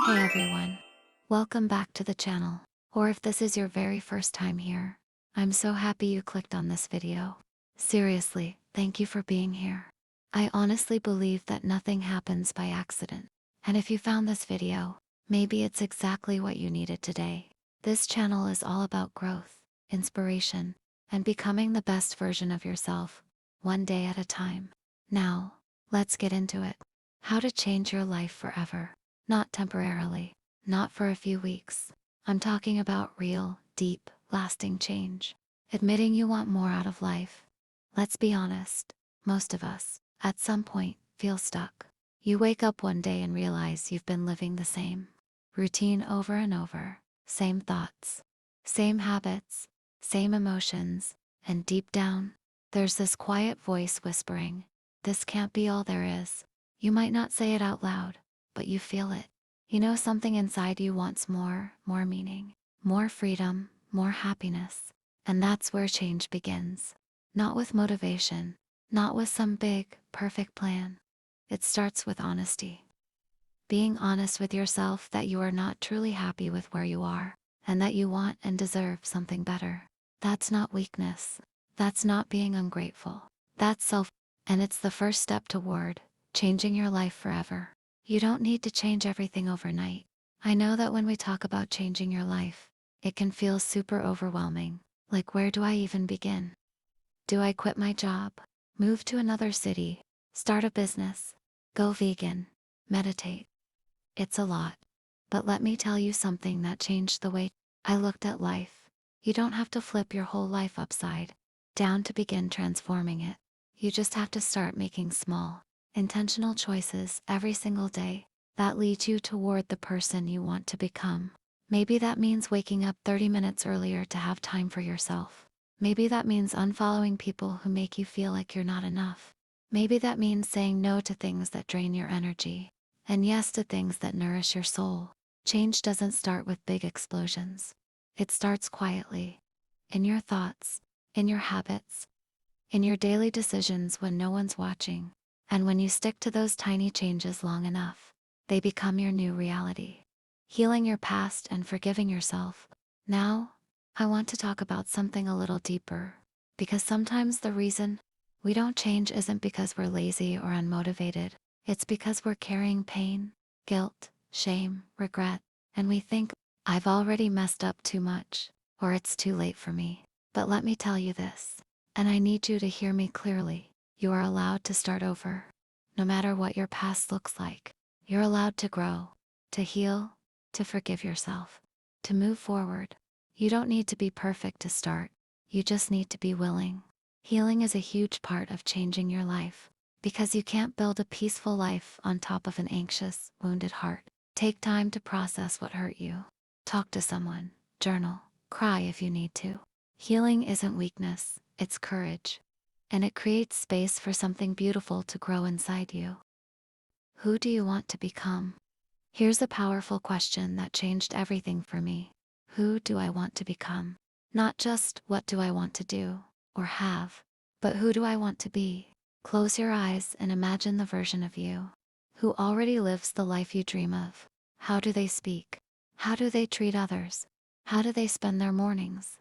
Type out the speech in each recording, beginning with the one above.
Hey everyone. Welcome back to the channel. Or if this is your very first time here, I'm so happy you clicked on this video. Seriously, thank you for being here. I honestly believe that nothing happens by accident. And if you found this video, maybe it's exactly what you needed today. This channel is all about growth, inspiration, and becoming the best version of yourself, one day at a time. Now, let's get into it. How to change your life forever. Not temporarily, not for a few weeks. I'm talking about real, deep, lasting change. Admitting you want more out of life. Let's be honest, most of us, at some point, feel stuck. You wake up one day and realize you've been living the same routine over and over, same thoughts, same habits, same emotions, and deep down, there's this quiet voice whispering, "This can't be all there is." You might not say it out loud, but you feel it. You know something inside you wants more meaning, more freedom, more happiness. And that's where change begins. Not with motivation, not with some big, perfect plan. It starts with honesty. Being honest with yourself that you are not truly happy with where you are, and that you want and deserve something better. That's not weakness. That's not being ungrateful. That's and it's the first step toward changing your life forever. You don't need to change everything overnight. I know that when we talk about changing your life, it can feel super overwhelming. Like, where do I even begin? Do I quit my job? Move to another city? Start a business? Go vegan? Meditate? It's a lot. But let me tell you something that changed the way I looked at life. You don't have to flip your whole life upside down to begin transforming it. You just have to start making small, intentional choices every single day that lead you toward the person you want to become. Maybe that means waking up 30 minutes earlier to have time for yourself. Maybe that means unfollowing people who make you feel like you're not enough. Maybe that means saying no to things that drain your energy, and yes to things that nourish your soul. Change doesn't start with big explosions. It starts quietly. In your thoughts, in your habits, in your daily decisions when no one's watching. And when you stick to those tiny changes long enough, they become your new reality. Healing your past and forgiving yourself. Now, I want to talk about something a little deeper. Because sometimes the reason we don't change isn't because we're lazy or unmotivated. It's because we're carrying pain, guilt, shame, regret, and we think, I've already messed up too much, or it's too late for me. But let me tell you this, and I need you to hear me clearly. You are allowed to start over. No matter what your past looks like, you're allowed to grow, to heal, to forgive yourself, to move forward. You don't need to be perfect to start. You just need to be willing. Healing is a huge part of changing your life, because you can't build a peaceful life on top of an anxious, wounded heart. Take time to process what hurt you. Talk to someone, journal, cry if you need to. Healing isn't weakness, it's courage. And it creates space for something beautiful to grow inside you. Who do you want to become? Here's a powerful question that changed everything for me. Who do I want to become? Not just what do I want to do or have, but who do I want to be? Close your eyes and imagine the version of you who already lives the life you dream of. How do they speak? How do they treat others? How do they spend their mornings?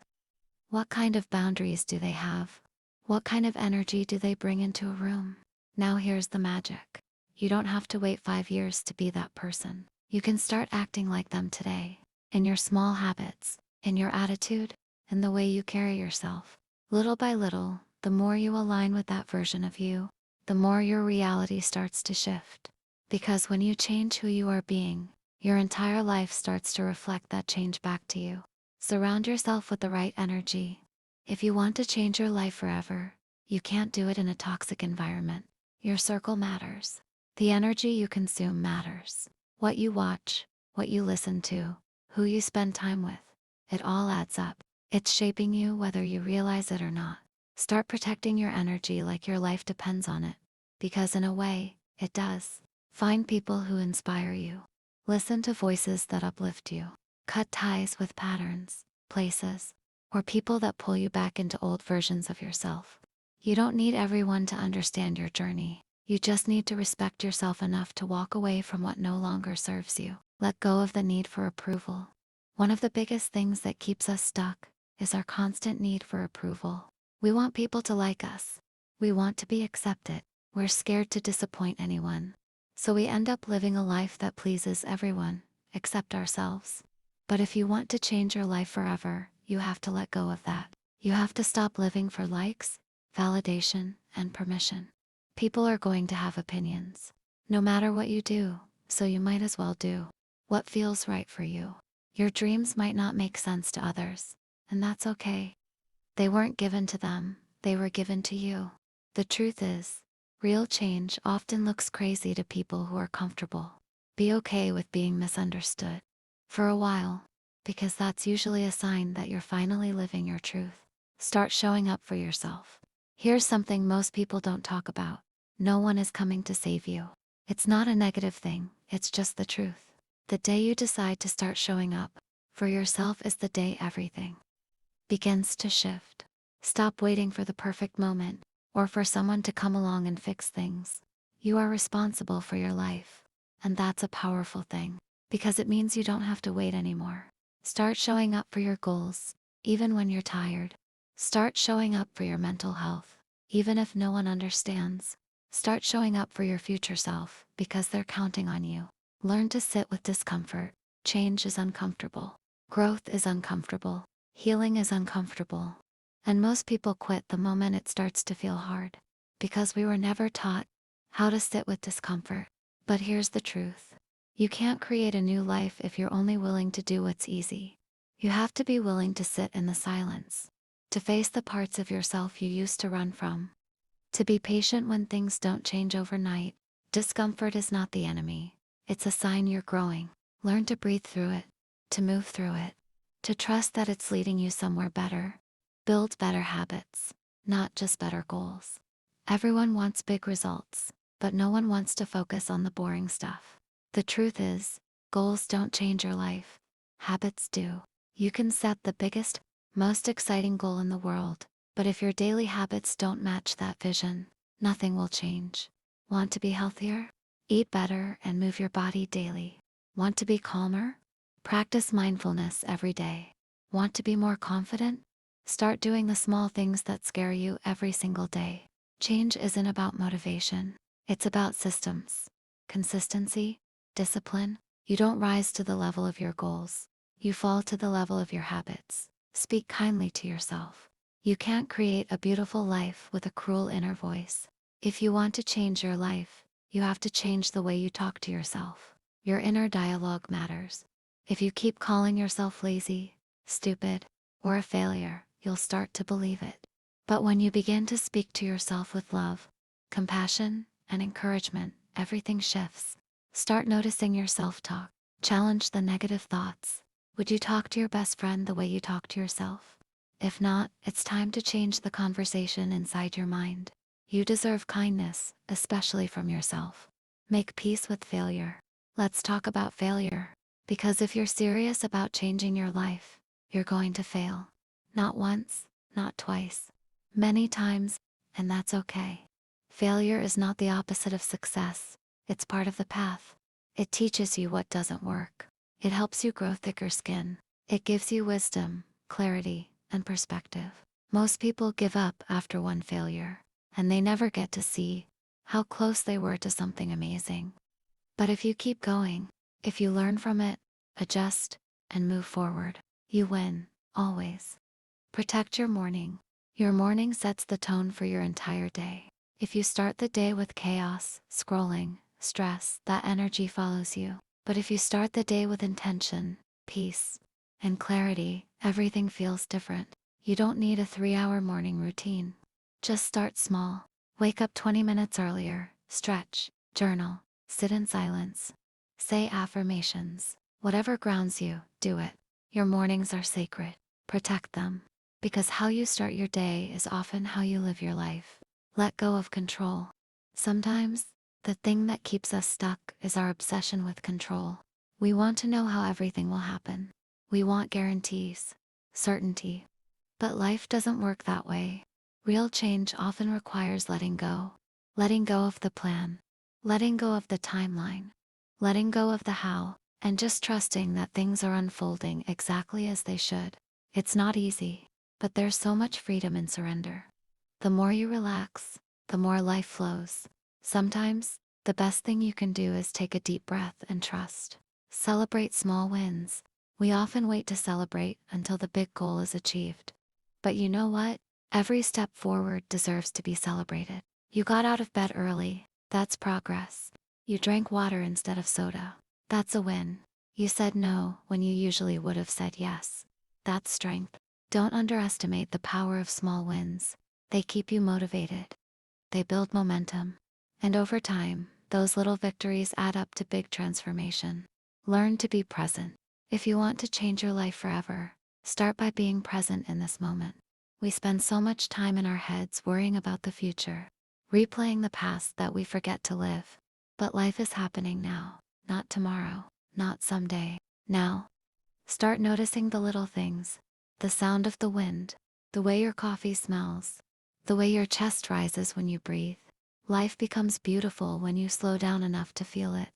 What kind of boundaries do they have? What kind of energy do they bring into a room? Now here's the magic. You don't have to wait 5 years to be that person. You can start acting like them today. In your small habits, in your attitude, in the way you carry yourself. Little by little, the more you align with that version of you, the more your reality starts to shift. Because when you change who you are being, your entire life starts to reflect that change back to you. Surround yourself with the right energy. If you want to change your life forever, you can't do it in a toxic environment. Your circle matters. The energy you consume matters. What you watch, what you listen to, who you spend time with, it all adds up. It's shaping you whether you realize it or not. Start protecting your energy like your life depends on it. Because in a way, it does. Find people who inspire you. Listen to voices that uplift you. Cut ties with patterns, places, or people that pull you back into old versions of yourself. You don't need everyone to understand your journey. You just need to respect yourself enough to walk away from what no longer serves you. Let go of the need for approval. One of the biggest things that keeps us stuck is our constant need for approval. We want people to like us. We want to be accepted. We're scared to disappoint anyone. So we end up living a life that pleases everyone, except ourselves. But if you want to change your life forever, you have to let go of that. You have to stop living for likes, validation, and permission. People are going to have opinions, no matter what you do, so you might as well do what feels right for you. Your dreams might not make sense to others, and that's okay. They weren't given to them, they were given to you. The truth is, real change often looks crazy to people who are comfortable. Be okay with being misunderstood for a while, because that's usually a sign that you're finally living your truth. Start showing up for yourself. Here's something most people don't talk about. No one is coming to save you. It's not a negative thing, it's just the truth. The day you decide to start showing up for yourself is the day everything begins to shift. Stop waiting for the perfect moment or for someone to come along and fix things. You are responsible for your life, and that's a powerful thing because it means you don't have to wait anymore. Start showing up for your goals, even when you're tired. Start showing up for your mental health, even if no one understands. Start showing up for your future self because they're counting on you. Learn to sit with discomfort. Change is uncomfortable. Growth is uncomfortable. Healing is uncomfortable. And most people quit the moment it starts to feel hard, because we were never taught how to sit with discomfort. But here's the truth. You can't create a new life if you're only willing to do what's easy. You have to be willing to sit in the silence, to face the parts of yourself you used to run from, to be patient when things don't change overnight. Discomfort is not the enemy. It's a sign you're growing. Learn to breathe through it, to move through it, to trust that it's leading you somewhere better. Build better habits, not just better goals. Everyone wants big results, but no one wants to focus on the boring stuff. The truth is, goals don't change your life. Habits do. You can set the biggest, most exciting goal in the world, but if your daily habits don't match that vision, nothing will change. Want to be healthier? Eat better and move your body daily. Want to be calmer? Practice mindfulness every day. Want to be more confident? Start doing the small things that scare you every single day. Change isn't about motivation. It's about systems, consistency, discipline. You don't rise to the level of your goals. You fall to the level of your habits. Speak kindly to yourself. You can't create a beautiful life with a cruel inner voice. If you want to change your life, you have to change the way you talk to yourself. Your inner dialogue matters. If you keep calling yourself lazy, stupid, or a failure, you'll start to believe it. But when you begin to speak to yourself with love, compassion, and encouragement, everything shifts. Start noticing your self-talk. Challenge the negative thoughts. Would you talk to your best friend the way you talk to yourself? If not, it's time to change the conversation inside your mind. You deserve kindness, especially from yourself. Make peace with failure. Let's talk about failure. Because if you're serious about changing your life, you're going to fail. Not once, not twice. Many times, and that's okay. Failure is not the opposite of success. It's part of the path. It teaches you what doesn't work. It helps you grow thicker skin. It gives you wisdom, clarity, and perspective. Most people give up after one failure, and they never get to see how close they were to something amazing. But if you keep going, if you learn from it, adjust, and move forward, you win, always. Protect your morning. Your morning sets the tone for your entire day. If you start the day with chaos, scrolling, stress, that energy follows you. But if you start the day with intention, peace, and clarity, everything feels different. You don't need a 3-hour morning routine. Just start small. Wake up 20 minutes earlier, stretch, journal, sit in silence, say affirmations. Whatever grounds you, do it. Your mornings are sacred. Protect them. Because how you start your day is often how you live your life. Let go of control. Sometimes, the thing that keeps us stuck is our obsession with control. We want to know how everything will happen. We want guarantees, certainty. But life doesn't work that way. Real change often requires letting go. Letting go of the plan. Letting go of the timeline. Letting go of the how, and just trusting that things are unfolding exactly as they should. It's not easy, but there's so much freedom in surrender. The more you relax, the more life flows. Sometimes, the best thing you can do is take a deep breath and trust. Celebrate small wins. We often wait to celebrate until the big goal is achieved. But you know what? Every step forward deserves to be celebrated. You got out of bed early. That's progress. You drank water instead of soda. That's a win. You said no when you usually would have said yes. That's strength. Don't underestimate the power of small wins. They keep you motivated. They build momentum. And over time, those little victories add up to big transformation. Learn to be present. If you want to change your life forever, start by being present in this moment. We spend so much time in our heads worrying about the future, replaying the past that we forget to live. But life is happening now, not tomorrow, not someday. Now, start noticing the little things, the sound of the wind, the way your coffee smells, the way your chest rises when you breathe. Life becomes beautiful when you slow down enough to feel it.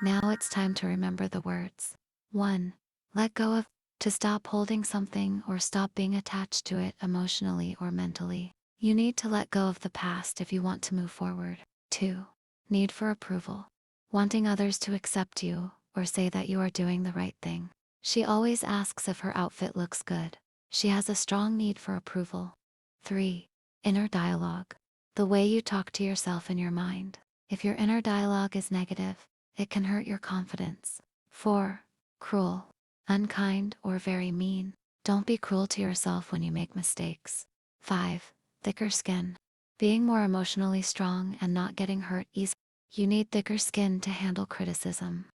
Now it's time to remember the words. 1. Let go of, to stop holding something or stop being attached to it emotionally or mentally. You need to let go of the past if you want to move forward. 2. Need for approval. Wanting others to accept you or say that you are doing the right thing. She always asks if her outfit looks good. She has a strong need for approval. 3. Inner dialogue. The way you talk to yourself in your mind. If your inner dialogue is negative, it can hurt your confidence. 4. Cruel, unkind, or very mean. Don't be cruel to yourself when you make mistakes. 5. Thicker skin. Being more emotionally strong and not getting hurt easily. You need thicker skin to handle criticism.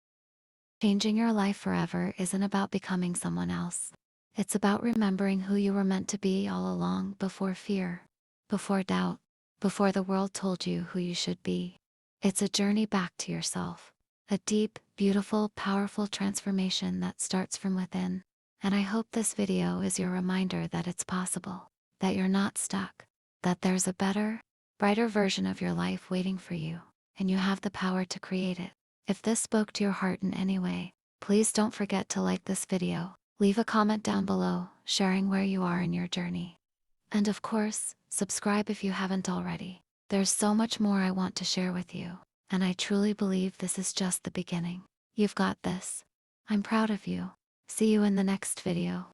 Changing your life forever isn't about becoming someone else. It's about remembering who you were meant to be all along, before fear, before doubt, before the world told you who you should be. It's a journey back to yourself. A deep, beautiful, powerful transformation that starts from within. And I hope this video is your reminder that it's possible, that you're not stuck, that there's a better, brighter version of your life waiting for you, and you have the power to create it. If this spoke to your heart in any way, please don't forget to like this video, leave a comment down below, sharing where you are in your journey. And of course, subscribe if you haven't already. There's so much more I want to share with you, and I truly believe this is just the beginning. You've got this. I'm proud of you. See you in the next video.